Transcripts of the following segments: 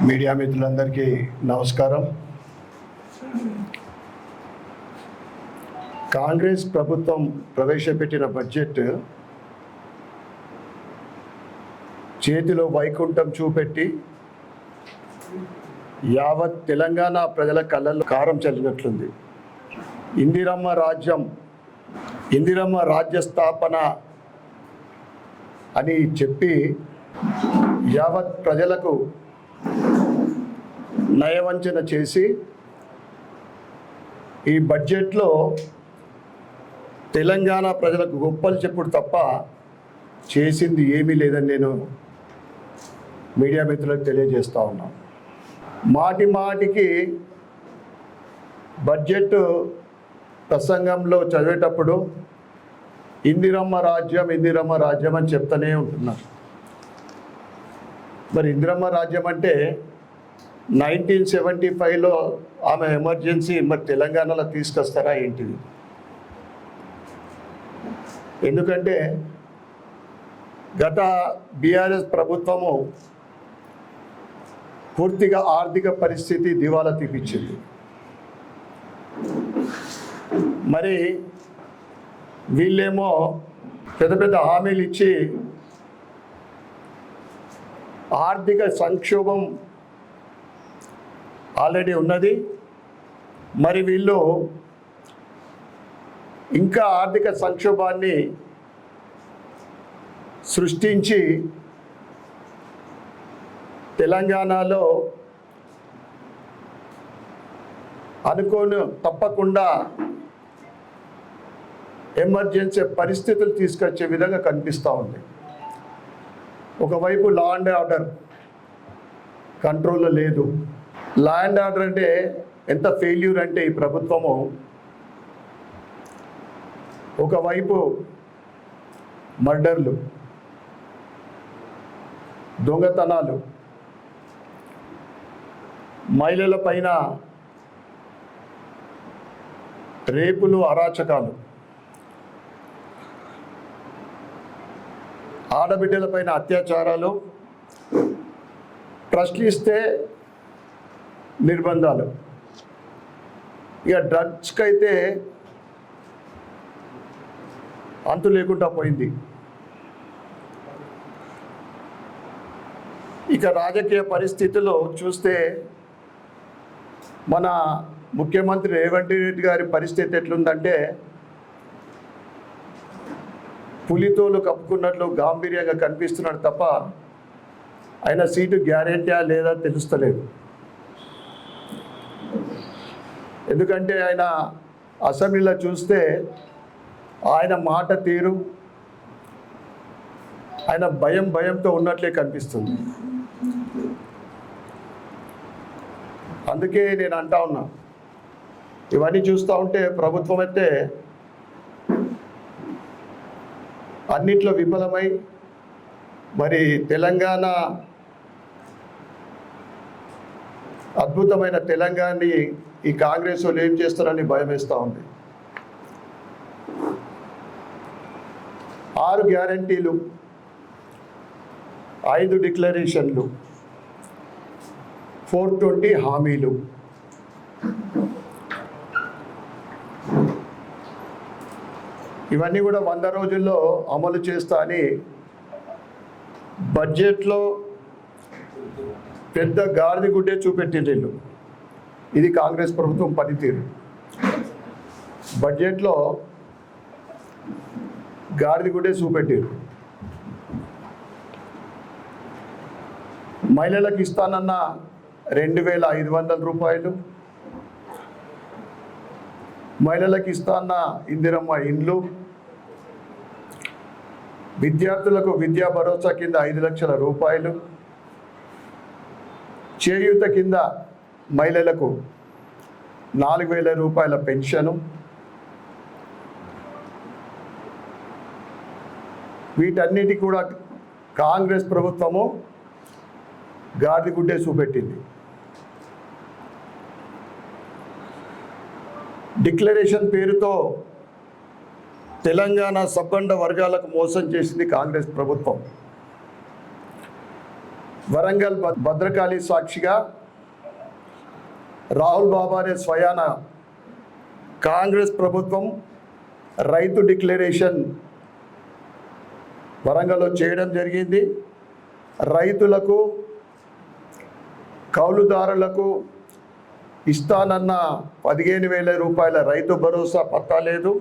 Media మిత్రులందరికీ నమస్కారం. కాంగ్రెస్ ప్రభుత్వం ప్రవేశపెట్టిన బడ్జెట్ చేతిలో వైకుంఠం చూపెట్టి యావత్ తెలంగాణ ప్రజల కళ్ళల్లో కారం చల్లినట్లుంది. ఇందిరమ్మ రాజ్య స్థాపన అని చెప్పి యావత్ ప్రజలకు నయవంచన చేసి ఈ బడ్జెట్లో తెలంగాణ ప్రజలకు గొప్పలు చెప్పుడు తప్ప చేసింది ఏమీ లేదని నేను మీడియా మిత్రులకు తెలియజేస్తూ ఉన్నాను. మాటి మాటికి బడ్జెట్ ప్రసంగంలో చదివేటప్పుడు ఇందిరమ్మ రాజ్యం అని చెప్తూనే ఉంటున్నారు. మరి ఇందిరమ్మ రాజ్యం అంటే 1975లో ఆమె ఎమర్జెన్సీ మరి తెలంగాణలో తీసుకొస్తారా ఏంటిది? ఎందుకంటే గత బీఆర్ఎస్ ప్రభుత్వము పూర్తిగా ఆర్థిక పరిస్థితి దివాలా తీపించింది. మరి వీళ్ళేమో పెద్ద పెద్ద హామీలు ఇచ్చి ఆర్థిక సంక్షోభం ఆల్రెడీ ఉన్నది. మరి వీళ్ళు ఇంకా ఆర్థిక సంక్షోభాన్ని సృష్టించి తెలంగాణలో తప్పకుండా ఎమర్జెన్సీ పరిస్థితులు తీసుకొచ్చే విధంగా కనిపిస్తూ ఉంది. ఒకవైపు లా అండ్ ఆర్డర్ కంట్రోల్లో లేదు. లా అండ్ ఆర్డర్ అంటే ఎంత ఫెయిల్యూర్ అంటే ఈ ప్రభుత్వము ఒకవైపు మర్డర్లు, దొంగతనాలు, మహిళల పైన రేపులు, అరాచకాలు, ఆడబిడ్డల పైన అత్యాచారాలు, ట్రస్ట్లు ఇస్తే నిర్బంధాలు, ఇక డ్రగ్స్కి అయితే అంతు లేకుండా పోయింది. ఇక రాజకీయ పరిస్థితుల్లో చూస్తే మన ముఖ్యమంత్రి రేవంత్ రెడ్డి గారి పరిస్థితి ఎట్లుందంటే పులితోలు కప్పుకున్నట్లు గాంభీర్యంగా కనిపిస్తున్నాడు తప్ప ఆయన సీటు గ్యారెంటీయా లేదా తెలుస్తలేదు. ఎందుకంటే ఆయన అసెంబ్లీలో చూస్తే ఆయన మాట తీరు, ఆయన భయంతో ఉన్నట్లే కనిపిస్తుంది. అందుకే నేను అంటా ఉన్నా, ఇవన్నీ చూస్తూ ఉంటే ప్రభుత్వం అయితే అన్నిట్లో విఫలమై మరి తెలంగాణ అద్భుతమైన తెలంగాణని ఈ కాంగ్రెస్ వాళ్ళు ఏం చేస్తారని భయం వేస్తూ ఉంది. 6 గ్యారంటీలు, 5 డిక్లరేషన్లు, 420 హామీలు, ఇవన్నీ కూడా 100 రోజుల్లో అమలు చేస్తా అని బడ్జెట్లో పెద్ద గాడిద గుడ్డే చూపెట్టిండ్రు. ఇది కాంగ్రెస్ ప్రభుత్వం పనితీరు. బడ్జెట్లో గాడిద గుడ్డే చూపెట్టారు. మహిళలకు ఇస్తానన్న 2,500 రూపాయలు, మహిళలకు ఇస్తాన్న ఇందిరమ్మ ఇండ్లు, విద్యార్థులకు విద్యా భరోసా కింద 5 లక్షల రూపాయలు, చేయూత కింద మహిళలకు 4,000 రూపాయల పెన్షను, వీటన్నిటి కూడా కాంగ్రెస్ ప్రభుత్వము గాడిద గుడ్డే చూపెట్టింది. డిక్లరేషన్ పేరుతో తెలంగాణ సబ్బండ వర్గాలకు మోసం చేసింది కాంగ్రెస్ ప్రభుత్వం. వరంగల్ భద్రకాళి సాక్షిగా రాహుల్ బాబా అనే స్వయాన కాంగ్రెస్ ప్రభుత్వం రైతు డిక్లరేషన్ వరంగల్లో చేయడం జరిగింది. రైతులకు కౌలుదారులకు ఇస్తానన్న 15,000 రూపాయల రైతు భరోసా పత్తా లేదు.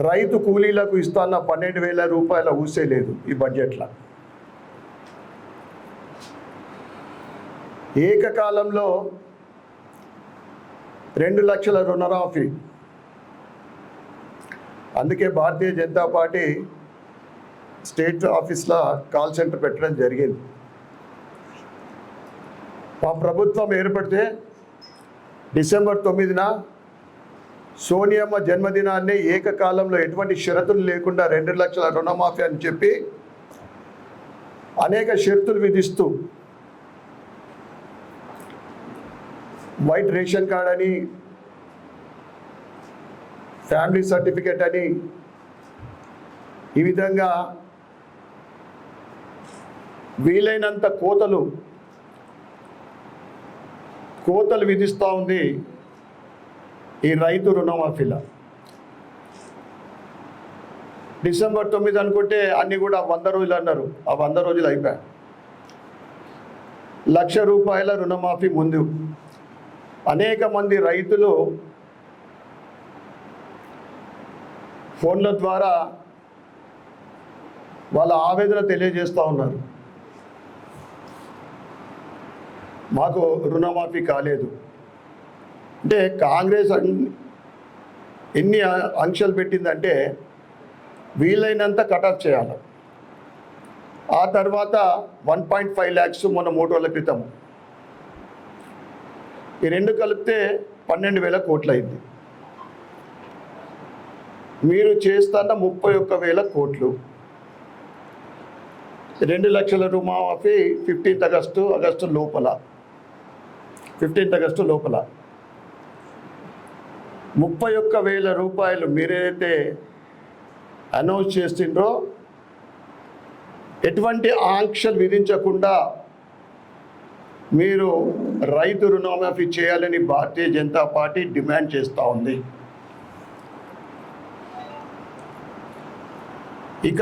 రైతు కూలీలకు ఇస్తాన్న 12,000 రూపాయల ఊసే లేదు ఈ బడ్జెట్లో. ఏకకాలంలో 2 లక్షల రుణమాఫీ. అందుకే భారతీయ జనతా పార్టీ స్టేట్ ఆఫీస్లో కాల్ సెంటర్ పెట్టడం జరిగింది. మా ప్రభుత్వం ఏర్పడితే డిసెంబర్ 9న సోనియమ్మ జన్మదినాన్ని ఏకకాలంలో ఎటువంటి షరతులు లేకుండా 2 లక్షల రుణమాఫీ అని చెప్పి అనేక షరతులు విధిస్తూ వైట్ రేషన్ కార్డ్ అని, ఫ్యామిలీ సర్టిఫికేట్ అని, ఈ విధంగా వీలైనంత కోతలు విధిస్తూ ఉంది ఈ రైతు రుణమాఫీలో. డిసెంబర్ 9 అనుకుంటే అన్నీ కూడా 100 రోజులు అన్నారు. ఆ 100 రోజులు అయిపోయాయి. 1,00,000 రూపాయల రుణమాఫీ ముందు అనేక మంది రైతులు ఫోన్ల ద్వారా వాళ్ళ ఆవేదన తెలియజేస్తూ ఉన్నారు. మాకు రుణమాఫీ కాలేదు అంటే కాంగ్రెస్ ఎన్ని ఆంక్షలు పెట్టిందంటే వీలైనంత కటాఫ్ చేయాలి. ఆ తర్వాత 1.5 lakhs మొన్న 3 రోజుల క్రితం. ఈ రెండు కలిపితే 12,000 కోట్లు అయింది. మీరు చేస్తున్న 31,000 కోట్లు. 2 లక్షల రుణమాఫీ 15th ఆగస్టు లోపల 31,000 రూపాయలు మీరేదైతే అనౌన్స్ చేసిండ్రో ఎటువంటి ఆంక్షలు విధించకుండా మీరు రైతు రుణమాఫీ చేయాలని భారతీయ జనతా పార్టీ డిమాండ్ చేస్తూ ఉంది. ఇక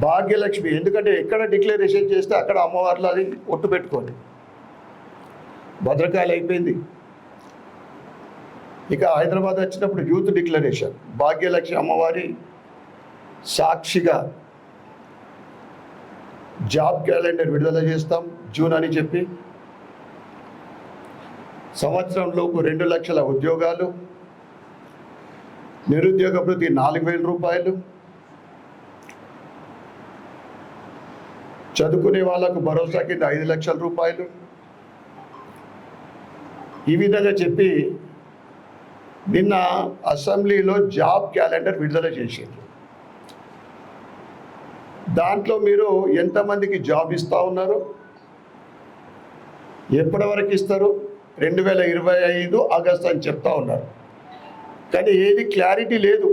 భాగ్యలక్ష్మి, ఎందుకంటే ఎక్కడ డిక్లరేషన్ చేస్తే అక్కడ అమ్మవార్లు అది ఒట్టు పెట్టుకోండి. భద్రకాళి అయిపోయింది. ఇక హైదరాబాద్ వచ్చినప్పుడు యూత్ డిక్లరేషన్, భాగ్యలక్ష్మి అమ్మవారి సాక్షిగా జాబ్ క్యాలెండర్ విడుదల చేస్తాం జూన్ అని చెప్పి. సంవత్సరంలోపు 2 లక్షల ఉద్యోగాలు, నిరుద్యోగ భృతి 4,000 రూపాయలు, చదువుకునే వాళ్ళకు భరోసా కింద 5 లక్షల రూపాయలు. ఈ విధంగా చెప్పి నిన్న అసెంబ్లీలో జాబ్ క్యాలెండర్ విడుదల చేశారు. దాంట్లో మీరు ఎంతమందికి జాబ్ ఇస్తూ ఉన్నారు, ఎప్పటి వరకు ఇస్తారు, 2025 ఆగస్టు అని చెప్తా ఉన్నారు. కానీ ఏది క్లారిటీ లేదు.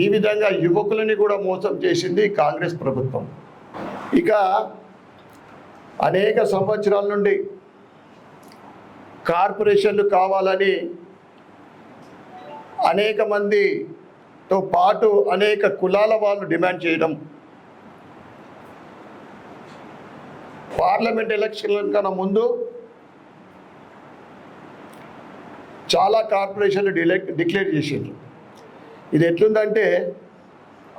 ఈ విధంగా యువకులని కూడా మోసం చేసింది కాంగ్రెస్ ప్రభుత్వం. ఇక అనేక సంవత్సరాల నుండి కార్పొరేషన్లు కావాలని అనేక మందితో పాటు అనేక కులాల వాళ్ళు డిమాండ్ చేయడం, పార్లమెంట్ ఎలక్షన్ల కన్నా ముందు చాలా కార్పొరేషన్లు డిక్లేర్ చేసిండ్రు. ఇది ఎట్లుందంటే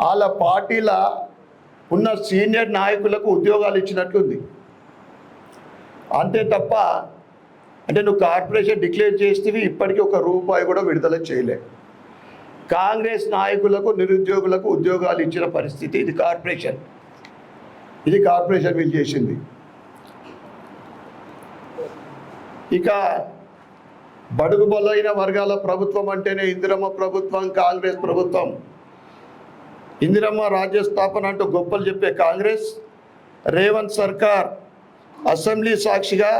వాళ్ళ పార్టీల ఉన్న సీనియర్ నాయకులకు ఉద్యోగాలు ఇచ్చినట్లుంది. అంతే తప్ప అంటే నువ్వు కార్పొరేషన్ డిక్లేర్ చేస్తేవి ఇప్పటికీ 1 రూపాయి కూడా విడుదల చేయలే. కాంగ్రెస్ నాయకులకు నిరుద్యోగులకు ఉద్యోగాలు ఇచ్చిన పరిస్థితి. ఇది కార్పొరేషన్ వీళ్ళు చేసింది. ఇక బడుగు బలైన వర్గాల ప్రభుత్వం అంటేనే ఇందిరమ్మ ప్రభుత్వం, కాంగ్రెస్ ప్రభుత్వం. ఇందిరమ్మ రాజ్య స్థాపన అంటూ గొప్పలు చెప్పే కాంగ్రెస్, రేవంత్ సర్కార్ అసెంబ్లీ సాక్షిగా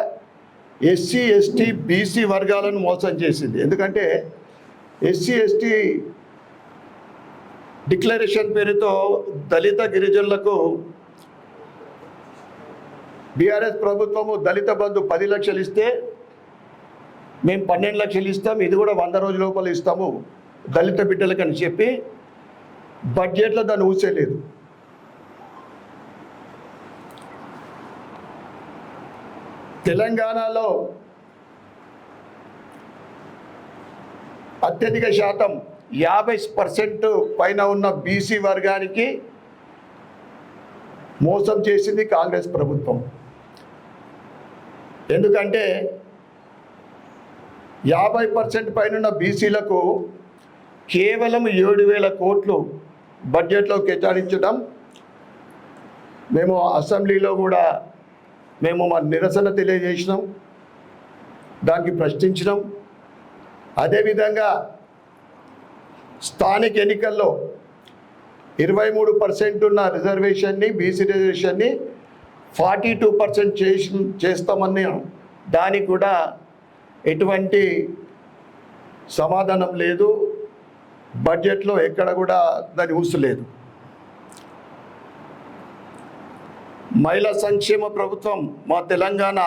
ఎస్సీ ఎస్టీ బీసీ వర్గాలను మోసం చేసింది. ఎందుకంటే ఎస్సీ ఎస్టీ డిక్లరేషన్ పేరుతో దళిత గిరిజనులకు బీఆర్ఎస్ ప్రభుత్వము దళిత బంధు 10 లక్షలు ఇస్తే మేము 12 లక్షలు ఇస్తాం, ఇది కూడా 100 రోజుల లోపల ఇస్తాము దళిత బిడ్డలకు అని చెప్పి బడ్జెట్లో దాన్ని ఊసేలేదు. తెలంగాణలో అత్యధిక శాతం 50% పైన ఉన్న బీసీ వర్గానికి మోసం చేసింది కాంగ్రెస్ ప్రభుత్వం. ఎందుకంటే 50% పైన ఉన్న బీసీలకు కేవలం 7,000 కోట్లు బడ్జెట్లో కేటాయించడం, మేము అసెంబ్లీలో కూడా మేము మా నిరసన తెలియజేసినాం, దానికి ప్రశ్నించినాం. అదేవిధంగా స్థానిక ఎన్నికల్లో 23% ఉన్న రిజర్వేషన్ని, బీసీ రిజర్వేషన్ని 42% చేస్తామని దానికి కూడా ఎటువంటి సమాధానం లేదు. బడ్జెట్లో ఎక్కడ కూడా దాని ఊసలేదు. మహిళా సంక్షేమ ప్రభుత్వం మా తెలంగాణ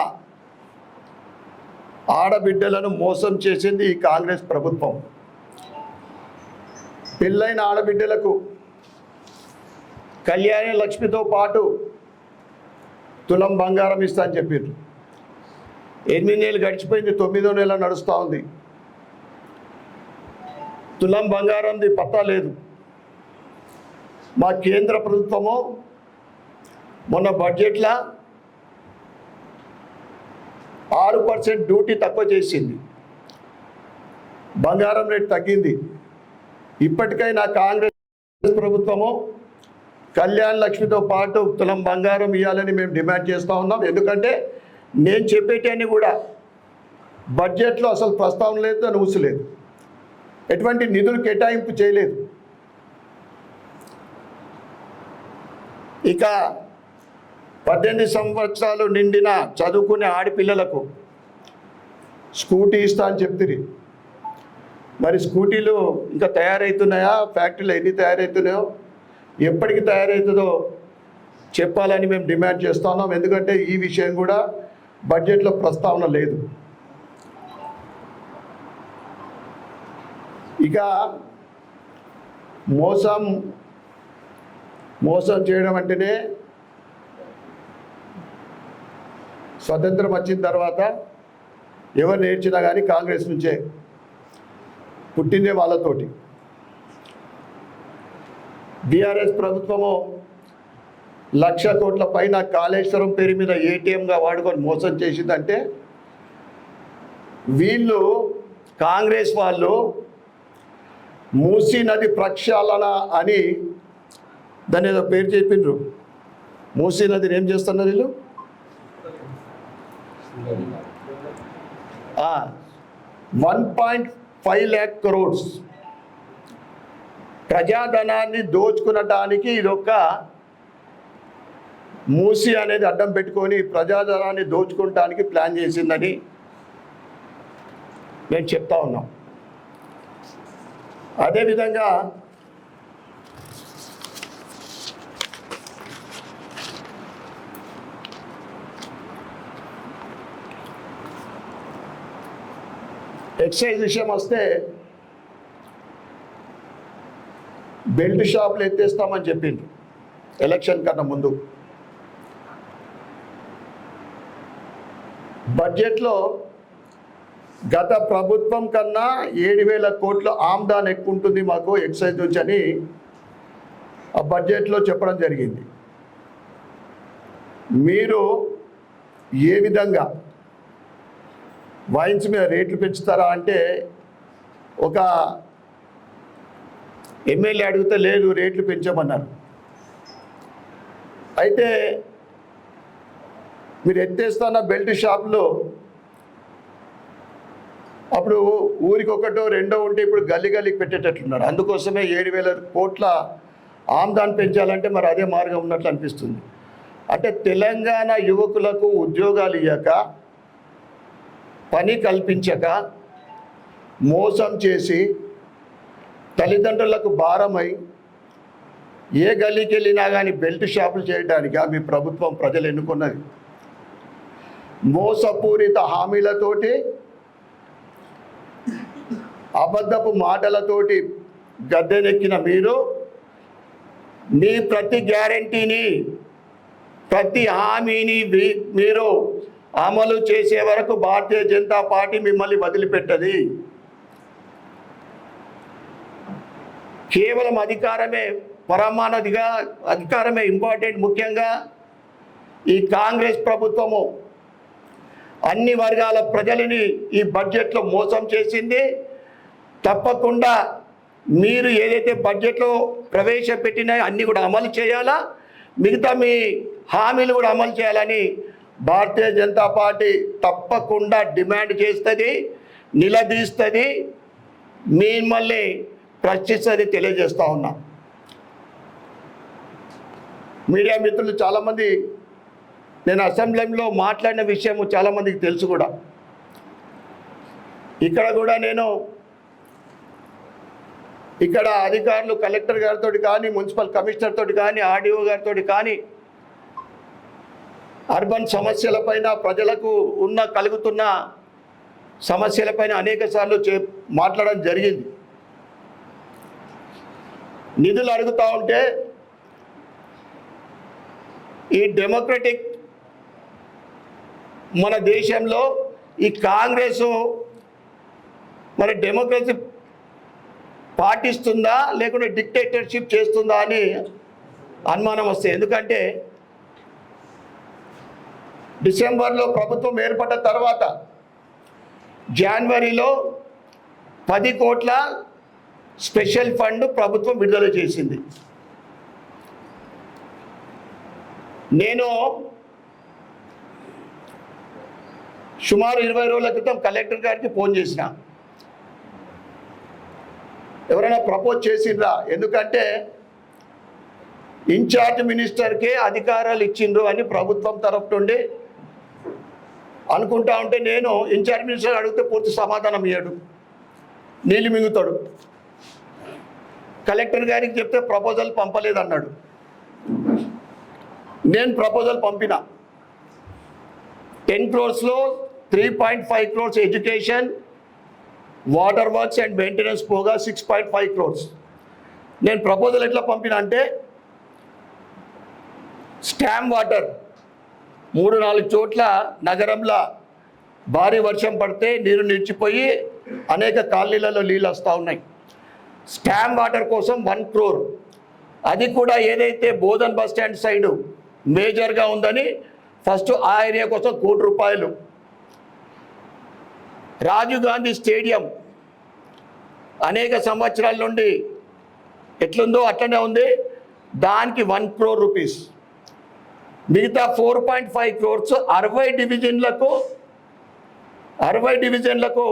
ఆడబిడ్డలను మోసం చేసింది ఈ కాంగ్రెస్ ప్రభుత్వం. పెళ్ళైన ఆడబిడ్డలకు కళ్యాణ లక్ష్మితో పాటు తులం బంగారం ఇస్తా అని చెప్పారు. 8 నెలలు గడిచిపోయింది, 9వ నెల నడుస్తూ ఉంది. తులం బంగారంది పత్తా లేదు. మా కేంద్ర ప్రభుత్వము మొన్న బడ్జెట్లో 6% డ్యూటీ తక్కువ చేసింది, బంగారం రేటు తగ్గింది. ఇప్పటికైనా కాంగ్రెస్ ప్రభుత్వము కళ్యాణ లక్ష్మితో పాటు తులం బంగారం ఇవ్వాలని మేము డిమాండ్ చేస్తూ ఉన్నాం. ఎందుకంటే నేను చెప్పేటన్నీ కూడా బడ్జెట్లో అసలు ప్రస్తావన లేదు, అని ఊసలేదు, ఎటువంటి నిధులు కేటాయింపు చేయలేదు. ఇక 18 సంవత్సరాలు నిండిన చదువుకునే ఆడపిల్లలకు స్కూటీ ఇస్తా అని చెప్తిరి. మరి స్కూటీలు ఇంకా తయారవుతున్నాయా? ఫ్యాక్టరీలో ఎన్ని తయారవుతున్నాయో, ఎప్పటికి తయారవుతుందో చెప్పాలని మేము డిమాండ్ చేస్తున్నాం. ఎందుకంటే ఈ విషయం కూడా బడ్జెట్లో ప్రస్తావన లేదు. ఇక మోసం చేయడం అంటేనే స్వతంత్రం వచ్చిన తర్వాత ఎవరు నేర్చినా కానీ కాంగ్రెస్ నుంచే పుట్టిందే వాళ్ళతోటి. బీఆర్ఎస్ ప్రభుత్వము 1,00,000 కోట్ల పైన కాళేశ్వరం పేరు మీద ఏటీఎంగా వాడుకొని మోసం చేసిందంటే, వీళ్ళు కాంగ్రెస్ వాళ్ళు మూసీ నది ప్రక్షాళన అని దాని ఏదో పేరు చెప్పిండ్రు. మూసీ నదిని ఏం చేస్తున్నారు వీళ్ళు? 1.5 lakh crores ప్రజాధనాన్ని దోచుకునడానికి ఇదొక మూసి అనేది అడ్డం పెట్టుకొని ప్రజాధనాన్ని దోచుకోవడానికి ప్లాన్ చేసిందని మేము చెప్తా ఉన్నాం. అదేవిధంగా ఎక్సైజ్ విషయం వస్తే బెల్ట్ షాపులు ఎత్తేస్తామని చెప్పిండ్రు ఎలక్షన్ కన్నా ముందు. బడ్జెట్లో గత ప్రభుత్వం కన్నా 7,000 కోట్ల ఆమ్దాన్ ఎక్కువ ఉంటుంది మాకు ఎక్సైజ్ నుంచి అని ఆ బడ్జెట్లో చెప్పడం జరిగింది. మీరు ఏ విధంగా వైన్స్ మీద రేట్లు పెంచుతారా అంటే, ఒక ఎమ్మెల్యే అడిగితే లేదు రేట్లు పెంచామన్నారు. అయితే మీరు ఎత్తేస్తున్న బెల్ట్ షాప్లో అప్పుడు ఊరికి ఒకటో రెండో ఉంటే ఇప్పుడు గల్లీకి పెట్టేటట్లున్నారు. అందుకోసమే 7,000 కోట్ల ఆమ్దాన్ పెంచాలంటే మరి అదే మార్గం ఉన్నట్లు అనిపిస్తుంది. అంటే తెలంగాణ యువకులకు ఉద్యోగాలు ఇవ్వక, పని కల్పించక, మోసం చేసి తల్లిదండ్రులకు భారమై ఏ గల్లీకి వెళ్ళినా కానీ బెల్ట్ షాపులు చేయడానికి మీ ప్రభుత్వం ప్రజలు ఎన్నుకున్నది. మోసపూరిత హామీలతోటి, అబద్ధపు మాటలతోటి గద్దెనెక్కిన మీరు మీ ప్రతి గ్యారంటీని, ప్రతి హామీని మీరు అమలు చేసే వరకు భారతీయ జనతా పార్టీ మిమ్మల్ని వదిలిపెట్టది. కేవలం అధికారమే పరమానదిగా, అధికారమే ఇంపార్టెంట్. ముఖ్యంగా ఈ కాంగ్రెస్ ప్రభుత్వము అన్ని వర్గాల ప్రజలని ఈ బడ్జెట్లో మోసం చేసింది. తప్పకుండా మీరు ఏదైతే బడ్జెట్లో ప్రవేశపెట్టినాయో అన్నీ కూడా అమలు చేయాలా, మిగతా మీ హామీలు కూడా అమలు చేయాలని భారతీయ జనతా పార్టీ తప్పకుండా డిమాండ్ చేస్తుంది, నిలదీస్తుంది, మిమ్మల్ని ప్రశ్నిస్తుంది తెలియజేస్తూ ఉన్నా. మీడియా మిత్రులు చాలామంది నేను అసెంబ్లీలో మాట్లాడిన విషయం చాలామందికి తెలుసు కూడా. ఇక్కడ కూడా నేను ఇక్కడ అధికారులు కలెక్టర్ గారితో కానీ, మున్సిపల్ కమిషనర్ తోటి కానీ, ఆర్డీఓ గారితో కానీ అర్బన్ సమస్యలపైన, ప్రజలకు కలుగుతున్న సమస్యలపైన అనేక సార్లు మాట్లాడడం జరిగింది. నిధులు అడుగుతూ ఉంటే ఈ డెమోక్రటిక్ మన దేశంలో ఈ కాంగ్రెస్ మన డెమోక్రసీ పాటిస్తుందా లేకుంటే డిక్టేటర్షిప్ చేస్తుందా అని అనుమానం వస్తుంది. ఎందుకంటే డిసెంబర్లో ప్రభుత్వం ఏర్పడ్డ తర్వాత జనవరిలో 10 కోట్ల స్పెషల్ ఫండ్ ప్రభుత్వం విడుదల చేసింది. నేను సుమారు 20 రోజుల క్రితం కలెక్టర్ గారికి ఫోన్ చేసిన, ఎవరైనా ప్రపోజ్ చేసిండ్రా? ఎందుకంటే ఇన్ఛార్జ్ మినిస్టర్కే అధికారాలు ఇచ్చిండ్రు అని ప్రభుత్వం తరఫు నుండి అనుకుంటా ఉంటే, నేను ఇన్ఛార్జ్ మినిస్టర్ అడిగితే పూర్తి సమాధానం ఇయ్యాడు, నీళ్ళు మింగుతాడు. కలెక్టర్ గారికి చెప్తే ప్రపోజల్ పంపలేదన్నాడు. నేను ప్రపోజల్ పంపిన 10 crores 3.5 crores education, water works and maintenance పోగా 6.5 crores. నేను ప్రపోజల్ ఎట్లా పంపిన అంటే, స్టామ్ వాటర్ 3-4 చోట్ల నగరంలో భారీ వర్షం పడితే నీరు నిలిచిపోయి అనేక కాలనీలలో నీళ్ళు వస్తూ ఉన్నాయి. స్టామ్ వాటర్ కోసం 1 crore, అది కూడా ఏదైతే బోధన్ బస్ స్టాండ్ సైడు మేజర్గా ఉందని ఫస్ట్ ఆ ఏరియా కోసం 1 కోటి రూపాయలు. రాజీవ్ గాంధీ స్టేడియం అనేక సంవత్సరాల నుండి ఎట్లుందో అట్లనే ఉంది, దానికి 1 crore రూపీస్. మిగతా 4.5 crores 60 డివిజన్లకు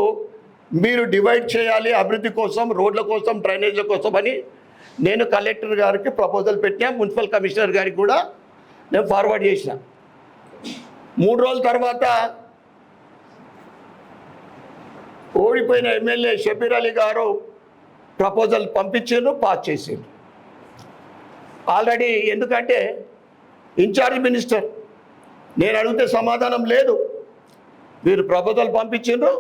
మీరు డివైడ్ చేయాలి అభివృద్ధి కోసం, రోడ్ల కోసం, డ్రైనేజ్ల కోసం అని నేను కలెక్టర్ గారికి ప్రపోజల్ పెట్టా. మున్సిపల్ కమిషనర్ గారికి కూడా నేను ఫార్వర్డ్ చేసిన. 3 రోజుల తర్వాత ఓడిపోయిన ఎమ్మెల్యే షబీర్ అలీ గారు ప్రపోజల్ పంపించారు, పాస్ చేసారు ఆల్రెడీ. ఎందుకంటే ఇన్ఛార్జ్ మినిస్టర్, నేను అడిగితే సమాధానం లేదు, మీరు ప్రపోజల్ పంపించారు,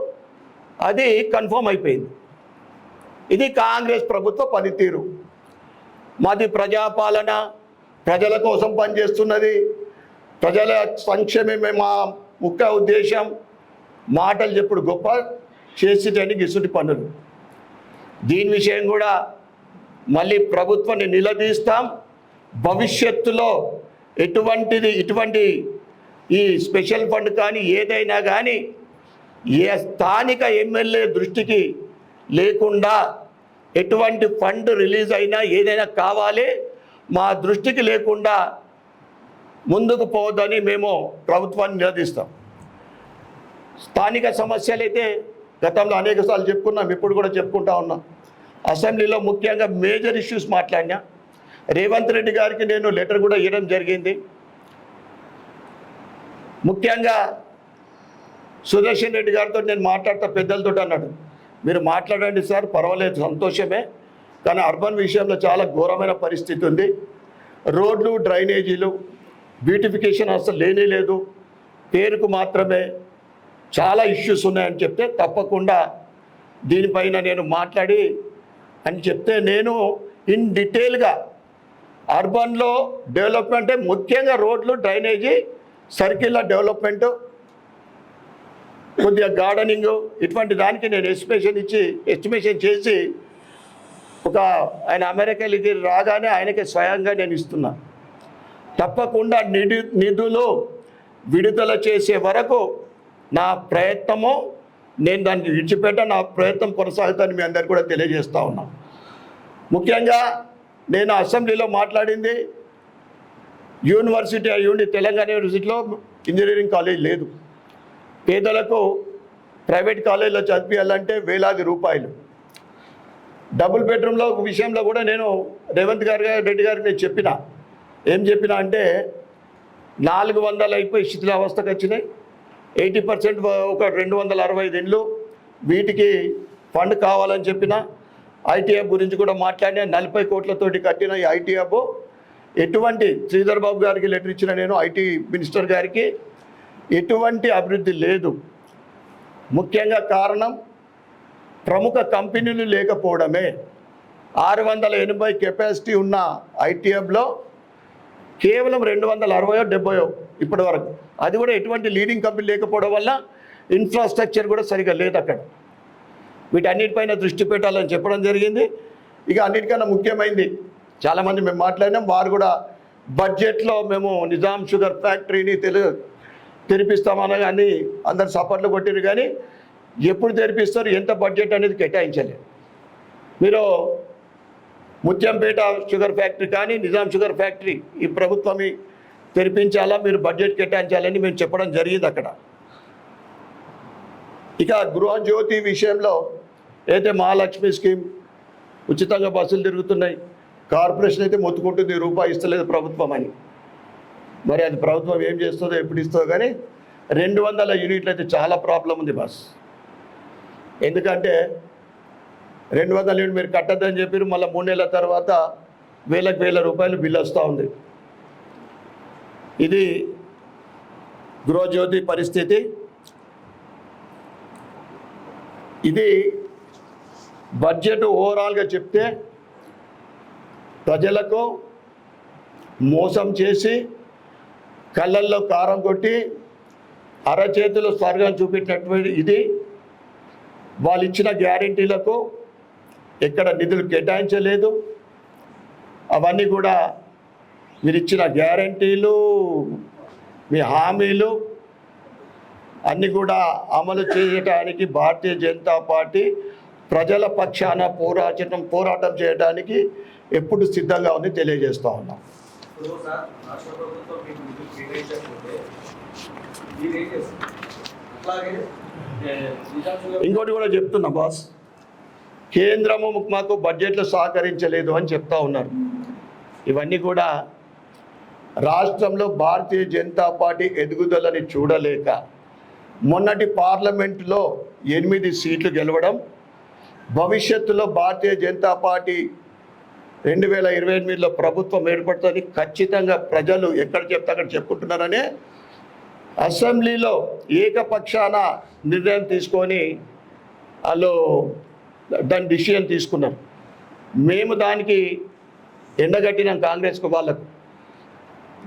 అది కన్ఫర్మ్ అయిపోయింది. ఇది కాంగ్రెస్ ప్రభుత్వ పనితీరు. మాది ప్రజాపాలన, ప్రజల కోసం పనిచేస్తున్నది, ప్రజల సంక్షేమమే మా ముఖ్య ఉద్దేశం. మాటలు చెప్పుడు గొప్ప, చేసేటని గిసుటి పనులు. దీని విషయం కూడా మళ్ళీ ప్రభుత్వాన్ని నిలదీస్తాం. భవిష్యత్తులో ఇటువంటి ఈ స్పెషల్ ఫండ్ కానీ ఏదైనా కానీ ఏ స్థానిక ఎమ్మెల్యే దృష్టికి లేకుండా ఎటువంటి ఫండ్ రిలీజ్ అయినా ఏదైనా కావాలి, మా దృష్టికి లేకుండా ముందుకు పోవద్దని మేము ప్రభుత్వాన్ని నిలదీస్తాం. స్థానిక సమస్యలు అయితే గతంలో అనేక సార్లు చెప్పుకున్నాం, ఇప్పుడు కూడా చెప్పుకుంటా ఉన్నాం. అసెంబ్లీలో ముఖ్యంగా మేజర్ ఇష్యూస్ మాట్లాడినా. రేవంత్ రెడ్డి గారికి నేను లెటర్ కూడా ఇవ్వడం జరిగింది. ముఖ్యంగా సుదర్శన్ రెడ్డి గారితో నేను మాట్లాడతా, పెద్దలతో అన్నాడు, మీరు మాట్లాడండి సార్, పర్వాలేదు, సంతోషమే, కానీ అర్బన్ విషయంలో చాలా ఘోరమైన పరిస్థితి ఉంది. రోడ్లు, డ్రైనేజీలు, బ్యూటిఫికేషన్ అసలు లేనే లేదు, పేరుకు మాత్రమే. చాలా ఇష్యూస్ ఉన్నాయని చెప్తే తప్పకుండా దీనిపైన నేను మాట్లాడి అని చెప్తే, నేను ఇన్ డీటెయిల్గా అర్బన్లో డెవలప్మెంటే ముఖ్యంగా రోడ్లు, డ్రైనేజీ, సర్కిళ్ళ డెవలప్మెంటు, కొద్దిగా గార్డెనింగ్, ఇటువంటి దానికి నేను ఎస్టిమేషన్ చేసి ఆయన అమెరికా రాగానే ఆయనకి స్వయంగా నేను ఇస్తున్నా. తప్పకుండా నిధులు విడుదల చేసే వరకు నా ప్రయత్నము, నేను దానికి విడిచిపెట్ట, నా ప్రయత్నం కొనసాగుతాను మీ అందరికీ కూడా తెలియజేస్తూ ఉన్నాం. ముఖ్యంగా నేను అసెంబ్లీలో మాట్లాడింది, తెలంగాణ యూనివర్సిటీలో ఇంజనీరింగ్ కాలేజ్ లేదు. పేదలకు ప్రైవేట్ కాలేజీలో చదివించాలంటే వేలాది రూపాయలు. డబుల్ బెడ్రూమ్లో విషయంలో కూడా నేను రేవంత్ రెడ్డి గారికి నేను ఏం చెప్పినా అంటే 400 అయిపోయి శిథిలావస్థకు వచ్చినాయి. 80% ఒక 265 ఇండ్లు, వీటికి ఫండ్ కావాలని చెప్పిన. ఐటీ హబ్ గురించి కూడా మాట్లాడినా. 40 కోట్లతోటి కట్టిన ఈ ఐటీ హబ్ ఎటువంటి, శ్రీధర్ బాబు గారికి లెటర్ ఇచ్చిన నేను ఐటీ మినిస్టర్ గారికి, ఎటువంటి అభివృద్ధి లేదు. ముఖ్యంగా కారణం ప్రముఖ కంపెనీలు లేకపోవడమే. 680 కెపాసిటీ ఉన్న ఐటీ హబ్లో కేవలం 260-70 ఇప్పటి వరకు. అది కూడా ఎటువంటి లీడింగ్ కంపెనీ లేకపోవడం వల్ల ఇన్ఫ్రాస్ట్రక్చర్ కూడా సరిగా లేదు అక్కడ. వీటన్నిటిపైన దృష్టి పెట్టాలని చెప్పడం జరిగింది. ఇక అన్నిటికన్నా ముఖ్యమైనది, చాలామంది మేము మాట్లాడినాం, వారు కూడా బడ్జెట్లో మేము నిజాం షుగర్ ఫ్యాక్టరీని తెరిపిస్తామని కానీ అందరు సపోర్ట్లు కొట్టిరు, కానీ ఎప్పుడు తెరిపిస్తారు, ఎంత బడ్జెట్ అనేది కేటాయించలేదు. మీరు ముత్యంపేట షుగర్ ఫ్యాక్టరీ కానీ, నిజాం షుగర్ ఫ్యాక్టరీ ఈ ప్రభుత్వం తెరిపించాలా, మీరు బడ్జెట్ కేటాయించాలని మేము చెప్పడం జరిగింది అక్కడ. ఇక గృహజ్యోతి విషయంలో అయితే మహాలక్ష్మి స్కీమ్, ఉచితంగా బస్సులు తిరుగుతున్నాయి, కార్పొరేషన్ అయితే మొత్తుకుంటుంది రూపాయి ఇస్తలేదు ప్రభుత్వం అని. మరి అది ప్రభుత్వం ఏం చేస్తుందో, ఎప్పుడు ఇస్తుందో, కానీ 200 యూనిట్లు అయితే చాలా ప్రాబ్లం ఉంది బస్. ఎందుకంటే 200 యూనిట్ మీరు కట్టద్దని చెప్పి మళ్ళీ 3 నెలల తర్వాత వేల రూపాయలు బిల్లు వస్తూ ఉంది. ఇది గృహజ్యోతి పరిస్థితి. ఇది బడ్జెట్ ఓవరాల్గా చెప్తే ప్రజలకు మోసం చేసి, కళ్ళల్లో కారం కొట్టి, అరచేతులు స్వర్గం చూపెట్టినటువంటి ఇది. వాళ్ళు ఇచ్చిన గ్యారెంటీలకు ఎక్కడ నిధులు కేటాయించలేదు. అవన్నీ కూడా మీరు ఇచ్చిన గ్యారెంటీలు, మీ హామీలు అన్నీ కూడా అమలు చేయడానికి భారతీయ జనతా పార్టీ ప్రజల పక్షాన పోరాటం చేయడానికి ఎప్పుడు సిద్ధంగా ఉంది తెలియజేస్తూ ఉన్నాం. ఇంకోటి కూడా చెప్తున్నా బాస్, కేంద్రము మాకు బడ్జెట్లో సహకరించలేదు అని చెప్తా ఉన్నారు. ఇవన్నీ కూడా రాష్ట్రంలో భారతీయ జనతా పార్టీ ఎదుగుదలని చూడలేక, మొన్నటి పార్లమెంటులో 8 సీట్లు గెలవడం, భవిష్యత్తులో భారతీయ జనతా పార్టీ 2028లో ప్రభుత్వం ఏర్పడుతుంది ఖచ్చితంగా ప్రజలు ఎక్కడ చెప్తే అక్కడ చెప్పుకుంటున్నారనే అసెంబ్లీలో ఏకపక్షాన నిర్ణయం తీసుకొని వాళ్ళు దాని డిసిషన్ తీసుకున్నారు. మేము దానికి ఎండగట్టినాం కాంగ్రెస్కు. వాళ్ళకు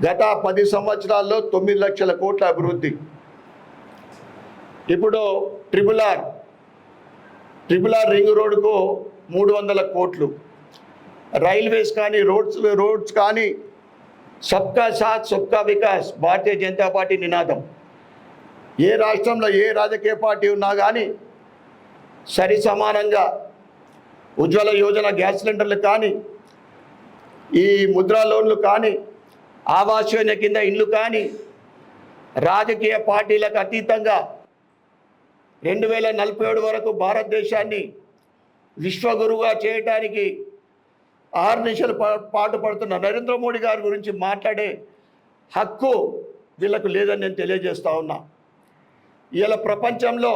గత 10 సంవత్సరాల్లో 9 లక్షల కోట్ల అభివృద్ధి. ఇప్పుడు ట్రిపుల్ ఆర్ రింగ్ రోడ్డుకు 300 కోట్లు, రైల్వేస్ కానీ, రోడ్స్ కానీ, సబ్కా సాత్ సబ్కా వికాస్ భారతీయ జనతా పార్టీ నినాదం. ఏ రాష్ట్రంలో ఏ రాజకీయ పార్టీ ఉన్నా కానీ సరి సమానంగా ఉజ్వల యోజన గ్యాస్ సిలిండర్లు కానీ, ఈ ముద్రా లోన్లు కానీ, ఆవాస్ యోజన కింద ఇండ్లు కానీ, రాజకీయ పార్టీలకు అతీతంగా 2047 వరకు భారతదేశాన్ని విశ్వగురువుగా చేయడానికి 6 నిమిషాలు పాటు పడుతున్న నరేంద్ర మోడీ గారి గురించి మాట్లాడే హక్కు వీళ్ళకు లేదని నేను తెలియజేస్తూ ఉన్నా. ఇలా ప్రపంచంలో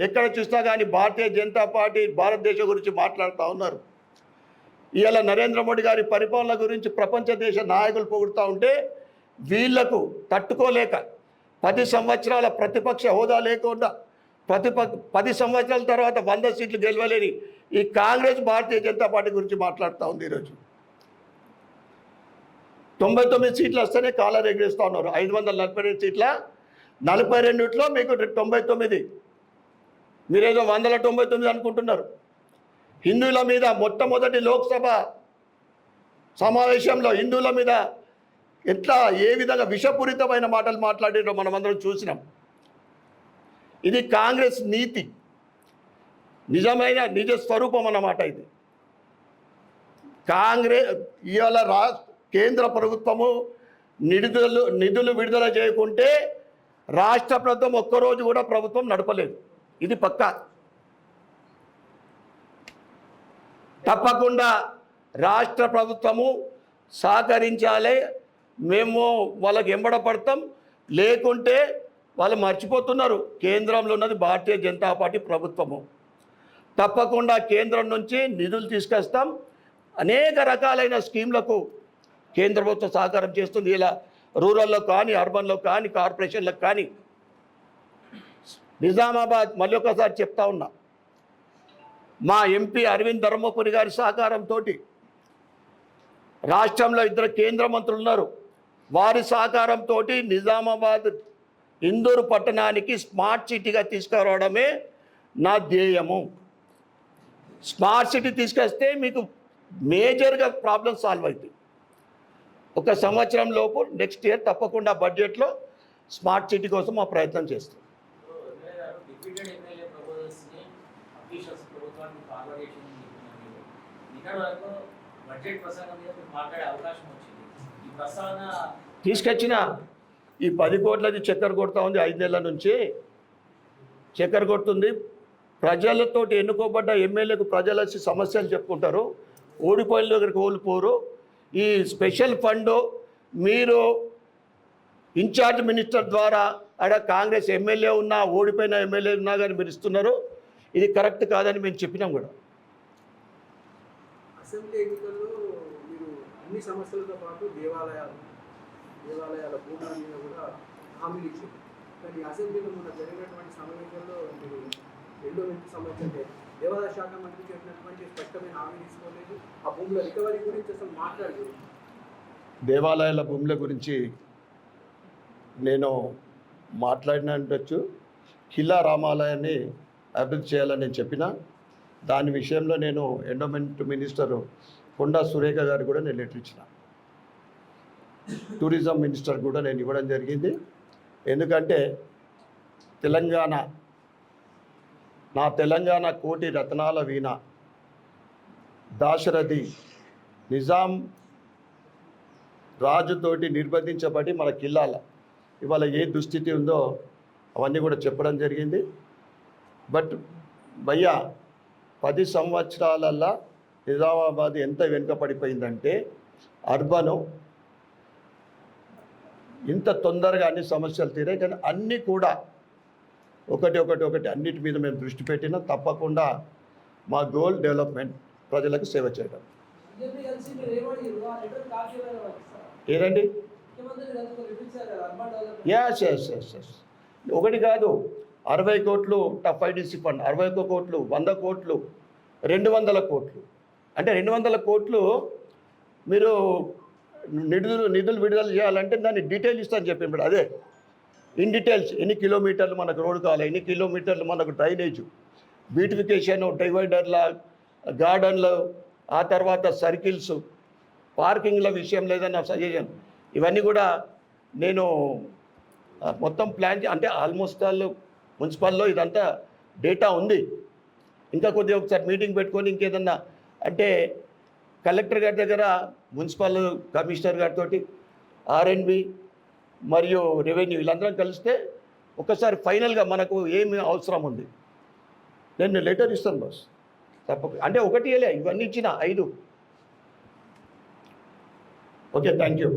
ఎక్కడ చూసినా కానీ భారతీయ జనతా పార్టీ భారతదేశం గురించి మాట్లాడుతూ ఉన్నారు. ఇవాళ నరేంద్ర మోడీ గారి పరిపాలన గురించి ప్రపంచ దేశ నాయకులు పొగుడుతూ ఉంటే వీళ్లకు తట్టుకోలేక 10 సంవత్సరాల ప్రతిపక్ష హోదా లేకుండా 10 సంవత్సరాల తర్వాత 100 సీట్లు గెలవలేని ఈ కాంగ్రెస్ భారతీయ జనతా పార్టీ గురించి మాట్లాడుతూ ఉంది ఈరోజు. 99 సీట్లు వస్తేనే కాలర్ ఎగిరేస్తూ ఉన్నారు. 542 సీట్ల 42లో మీకు 99, మీరేదో 199 అనుకుంటున్నారు. హిందువుల మీద మొట్టమొదటి లోక్సభ సమావేశంలో హిందువుల మీద ఎట్లా ఏ విధంగా విషపూరితమైన మాటలు మాట్లాడారో మనమందరం చూసినాం. ఇది కాంగ్రెస్ నీతి, నిజ స్వరూపం అన్నమాట. ఇది కాంగ్రెస్ ఇవాళ కేంద్ర ప్రభుత్వము నిధులు విడుదల చేయకుంటే రాష్ట్ర ప్రభుత్వం ఒక్కరోజు కూడా ప్రభుత్వం నడపలేదు. ఇది పక్కా. తప్పకుండా రాష్ట్ర ప్రభుత్వము సహకరించాలి. మేము వాళ్ళకి ఎంబడపడతాం. లేకుంటే వాళ్ళు మర్చిపోతున్నారు, కేంద్రంలో ఉన్నది భారతీయ జనతా పార్టీ ప్రభుత్వము. తప్పకుండా కేంద్రం నుంచి నిధులు తీసుకొస్తాం. అనేక రకాలైన స్కీమ్లకు కేంద్ర ప్రభుత్వం సహకారం చేస్తుంది. ఇలా రూరల్లో కానీ, అర్బన్లో కానీ, కార్పొరేషన్లకు కానీ. నిజామాబాద్ మళ్ళీ ఒకసారి చెప్తా ఉన్నా, మా ఎంపీ అరవింద్ ధర్మపురి గారి సహకారంతో రాష్ట్రంలో 2 కేంద్ర మంత్రులు ఉన్నారు. వారి సహకారంతో నిజామాబాద్ ఇందూరు పట్టణానికి స్మార్ట్ సిటీగా తీసుకురావడమే నా ధ్యేయము. స్మార్ట్ సిటీ తీసుకొస్తే మీకు మేజర్గా ప్రాబ్లం సాల్వ్ అవుతుంది. 1 సంవత్సరం లోపు నెక్స్ట్ ఇయర్ తప్పకుండా బడ్జెట్లో స్మార్ట్ సిటీ కోసం మా ప్రయత్నం చేస్తాం. తీసుకొచ్చిన ఈ 10 కోట్లది చక్కెర కొడుతూ ఉంది. 5 నెలల నుంచి చక్కెర కొడుతుంది. ప్రజలతో ఎన్నుకోబడ్డ ఎమ్మెల్యేకు ప్రజలు వచ్చి సమస్యలు చెప్పుకుంటారు. ఓడిపోయిన దగ్గరికి ఓడిపోరు. ఈ స్పెషల్ ఫండ్ మీరు ఇన్ఛార్జ్ మినిస్టర్ ద్వారా అక్కడ కాంగ్రెస్ ఎమ్మెల్యే ఉన్నా, ఓడిపోయిన ఎమ్మెల్యే ఉన్నా కానీ మీరు ఇస్తున్నారు. ఇది కరెక్ట్ కాదని మేము చెప్పినాం కూడా. అసెంబ్లీ ఎన్నికల్లో మీరు అన్ని సమస్యలతో పాటు దేవాలయాల భూముల మీద కూడా హామీలు ఇచ్చారు. కానీ అసెంబ్లీలో మొన్న జరిగినటువంటి సమావేశంలో మీరు ఎండోమెంట్ సంబంధించి దేవాదాయ శాఖ మంత్రి చెప్పినటువంటి స్పష్టమైన హామీ తీసుకోలేదు. ఆ భూముల రికవరీ గురించి అసలు మాట్లాడలేదు. దేవాలయాల భూముల గురించి నేను మాట్లాడినట్టు కిల్లా రామాలయాన్ని అభివృద్ధి చేయాలని నేను చెప్పిన. దాని విషయంలో నేను ఎండోమెంట్ మినిస్టర్ కొండా సురేఖ గారు కూడా నేను లెటర్ ఇచ్చిన. టూరిజం మినిస్టర్ కూడా నేను ఇవ్వడం జరిగింది. ఎందుకంటే నా తెలంగాణ కోటి రత్నాల వీణ దాశరథి నిజాం రాజుతోటి నిర్బంధించబడి మన కిల్లాల ఇవాళ ఏ దుస్థితి ఉందో అవన్నీ కూడా చెప్పడం జరిగింది. బట్ భయ్యా 10 సంవత్సరాలల్లో నిజామాబాద్ ఎంత వెనుకపడిపోయిందంటే అర్బను ఇంత తొందరగా అన్ని సమస్యలు తీరాయి. కానీ అన్నీ కూడా ఒకటి అన్నిటి మీద మేము దృష్టి పెట్టినా తప్పకుండా మా గోల్ డెవలప్మెంట్, ప్రజలకు సేవ చేయడం. ఏదండి? ఎస్ ఒకటి కాదు, 60 కోట్లు FIDC ఫండ్, 61 కోట్లు, 100 కోట్లు, 200 కోట్లు. అంటే 200 కోట్లు మీరు నిధులు విడుదల చేయాలంటే దాన్ని డీటెయిల్ ఇస్తాను చెప్పి అదే ఇన్ డీటెయిల్స్ ఎన్ని కిలోమీటర్లు మనకు రోడ్డు కావాలి, ఎన్ని కిలోమీటర్లు మనకు డ్రైనేజ్, బ్యూటిఫికేషన్, డివైడర్ల, గార్డెన్లు, ఆ తర్వాత సర్కిల్స్, పార్కింగ్ల విషయం లేదన్న సజెషన్, ఇవన్నీ కూడా నేను మొత్తం ప్లాన్ అంటే ఆల్మోస్ట్ ఆల్ మున్సిపల్లో ఇదంతా డేటా ఉంది. ఇంకా కొద్దిగా ఒకసారి మీటింగ్ పెట్టుకొని ఇంకేదన్నా అంటే కలెక్టర్ గారి దగ్గర మున్సిపల్ కమిషనర్ గారితో R&B మరియు రెవెన్యూ వీళ్ళందరం కలిస్తే ఒకసారి ఫైనల్గా మనకు ఏమి అవసరం ఉంది నేను లెటర్ ఇస్తాను బాస్. తప్పకుండా అంటే ఒకటి ఇవన్నీ ఇచ్చిన 5. Okay, thank you.